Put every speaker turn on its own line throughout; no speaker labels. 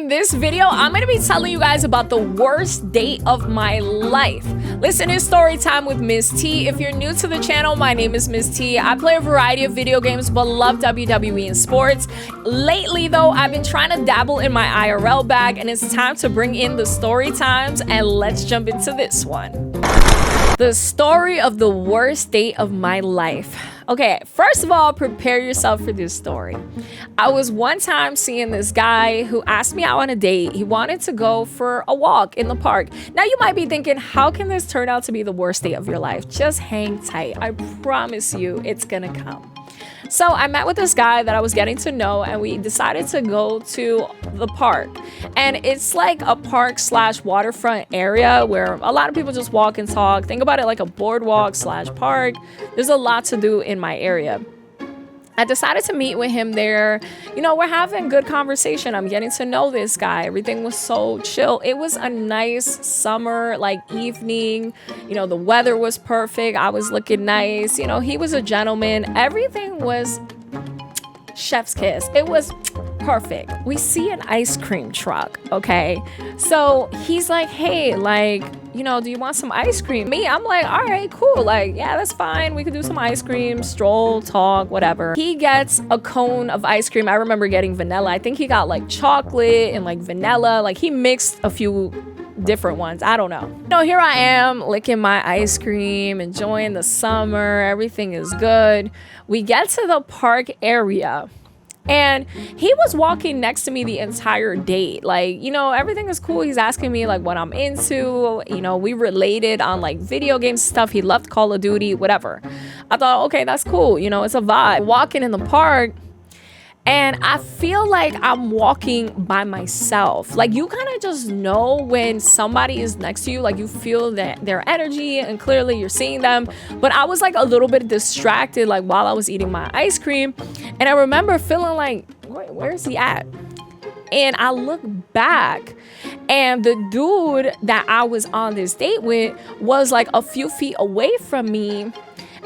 In this video, I'm gonna be telling you guys about the worst date of my life. Listen, it's story time with Miss T. If you're new to the channel, my name is Miss T. I play a variety of video games, but love WWE and sports. Lately, though, I've been trying to dabble in my IRL bag, and it's time to bring in the story times, and let's jump into this one. The story of the worst date of my life. Okay, first of all, prepare yourself for this story. I was one time seeing this guy who asked me out on a date. He wanted to go for a walk in the park. Now, you might be thinking, how can this turn out to be the worst date of your life? Just hang tight. I promise you it's gonna come. So I met with this guy that I was getting to know, and we decided to go to the park. And it's like a park / waterfront area where a lot of people just walk and talk. Think about it like a boardwalk / park. There's a lot to do in my area. I decided to meet with him there. You know, we're having good conversation. I'm getting to know this guy. Everything was so chill. It was a nice summer evening. You know, the weather was perfect. I was looking nice. You know, he was a gentleman. Everything was chef's kiss. It was perfect. We see an ice cream truck, okay? So he's like, hey, you know, do you want some ice cream? Me, I'm like, all right, cool. Yeah, that's fine. We could do some ice cream, stroll, talk, whatever. He gets a cone of ice cream. I remember getting vanilla. I think he got chocolate and vanilla. He mixed a few different ones. I don't know. You know, here I am licking my ice cream, enjoying the summer. Everything is good. We get to the park area. And he was walking next to me the entire date. You know, everything is cool. He's asking me what I'm into. You know, we related on video game stuff. He loved Call of Duty, whatever. I thought, okay, that's cool. You know, it's a vibe. Walking in the park, and I feel like I'm walking by myself. You kind of just know when somebody is next to you. You feel that their energy, and clearly you're seeing them. But I was a little bit distracted while I was eating my ice cream. And I remember feeling where's he at? And I look back, and the dude that I was on this date with was a few feet away from me.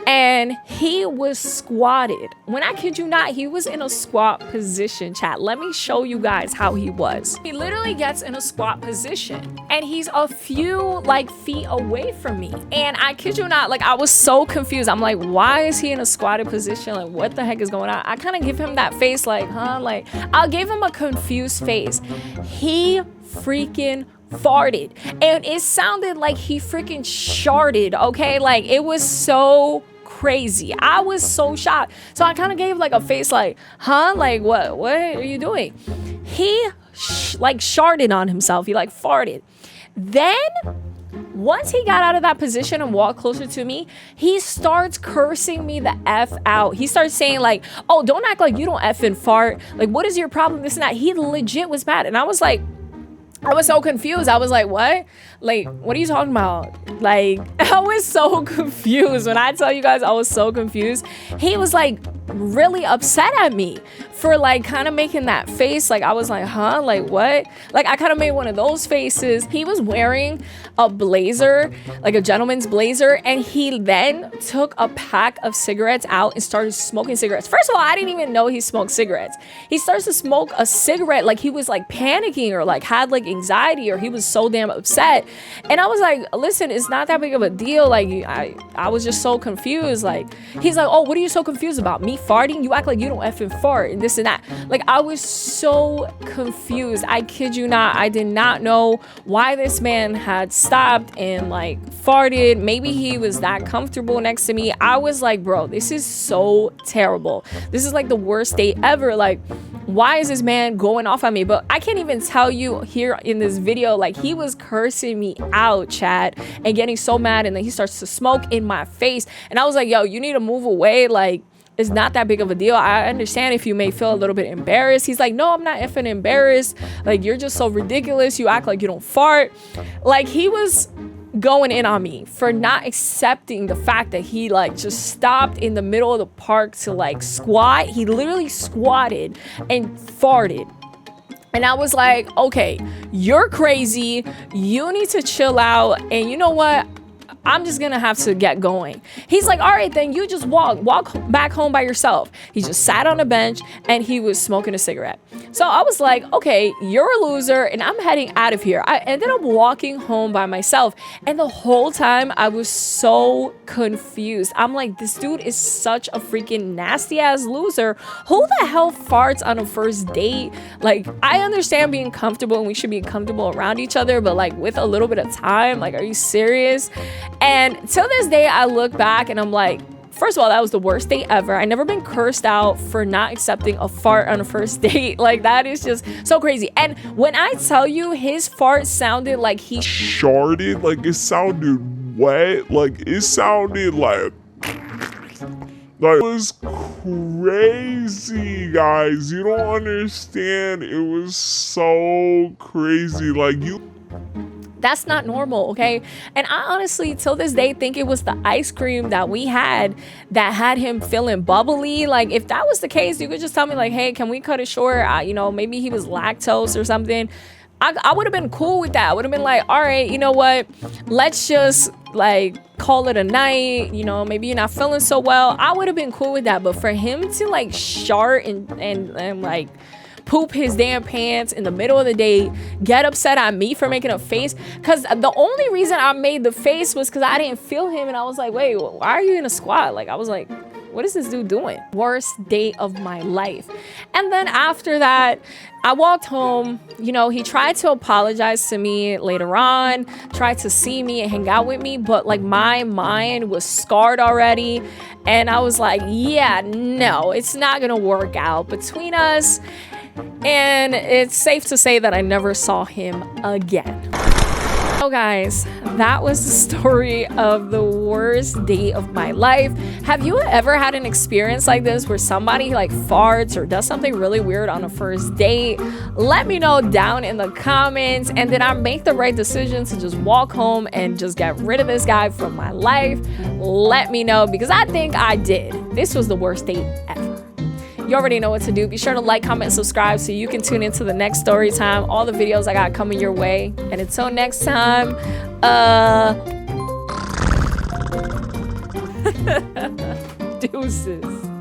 And he was squatted. When I kid you not, he was in a squat position, chat. Let me show you guys how he was. He literally gets in a squat position, and he's a few feet away from me. And I kid you not, I was so confused. I'm like, why is he in a squatted position? What the heck is going on? I kind of give him that face huh? I'll give him a confused face. He freaking farted, and it sounded like he freaking sharted, okay? It was so crazy. I was so shocked. So I kind of gave a face huh? What are you doing? He sharted on himself. He farted. Then once he got out of that position and walked closer to me, he starts cursing me the F out. He starts saying oh, don't act like you don't effing fart. What is your problem? This and that. He legit was bad. And I was I was so confused. I was like, what? What are you talking about? I was so confused. When I tell you guys I was so confused, he was really upset at me for kind of making that face. I was huh? What? I kind of made one of those faces. He was wearing a blazer, a gentleman's blazer, and he then took a pack of cigarettes out and started smoking cigarettes. First of all, I didn't even know he smoked cigarettes. He starts to smoke a cigarette he was panicking or had anxiety, or he was so damn upset. And I was listen, it's not that big of a deal. I was just so confused. He's oh, what are you so confused about? Me farting? You act like you don't effing fart, and this and that. I was so confused. I kid you not. I did not know why this man had stopped and farted. Maybe he was that comfortable next to me. I was bro, this is so terrible. This is the worst date ever. Why is this man going off on me? But I can't even tell you here in this video, he was cursing me out, chat, and getting so mad, and then he starts to smoke in my face. And I was yo, you need to move away. It's not that big of a deal. I understand if you may feel a little bit embarrassed. He's no, I'm not effing embarrassed. You're just so ridiculous. You act like you don't fart. He was going in on me for not accepting the fact that he just stopped in the middle of the park to squat. He literally squatted and farted. And I was okay, you're crazy. You need to chill out. And you know what? I'm just gonna have to get going. He's like, all right, then you just walk back home by yourself. He just sat on a bench and he was smoking a cigarette. So I was like, okay, you're a loser and I'm heading out of here. I ended up walking home by myself, and the whole time I was so confused. I'm like, this dude is such a freaking nasty ass loser. Who the hell farts on a first date? Like, I understand being comfortable and we should be comfortable around each other, but like with a little bit of time, like, are you serious? And till this day, I look back and I'm like, first of all, that was the worst date ever. I never been cursed out for not accepting a fart on a first date. Like, that is just so crazy. And when I tell you, his fart sounded like he
Sharded, like it sounded wet, like it sounded like it was crazy, guys. You don't understand. It was so crazy. Like,
that's not normal, okay? And I honestly, till this day, think it was the ice cream that we had that had him feeling bubbly. Like, if that was the case, you could just tell me, like, hey, can we cut it short? You know, maybe he was lactose or something. I would have been cool with that. I would have been like, all right, you know what? Let's just, like, call it a night. You know, maybe you're not feeling so well. I would have been cool with that. But for him to, like, shart and like, poop his damn pants in the middle of the day, get upset at me for making a face, because the only reason I made the face was because I didn't feel him, and I was like, wait, why are you in a squat? Like, I was like, what is this dude doing? Worst date of my life. And then after that, I walked home. You know, he tried to apologize to me later on, tried to see me and hang out with me, but like my mind was scarred already. And I was like, yeah, no, it's not gonna work out between us. And it's safe to say that I never saw him again. So guys, that was the story of the worst date of my life. Have you ever had an experience like this where somebody like farts or does something really weird on a first date? Let me know down in the comments, and did I make the right decision to just walk home and just get rid of this guy from my life? Let me know, because I think I did. This was the worst date ever. You already know what to do. Be sure to like, comment, subscribe so you can tune into the next story time. All the videos I got coming your way. And until next time, deuces.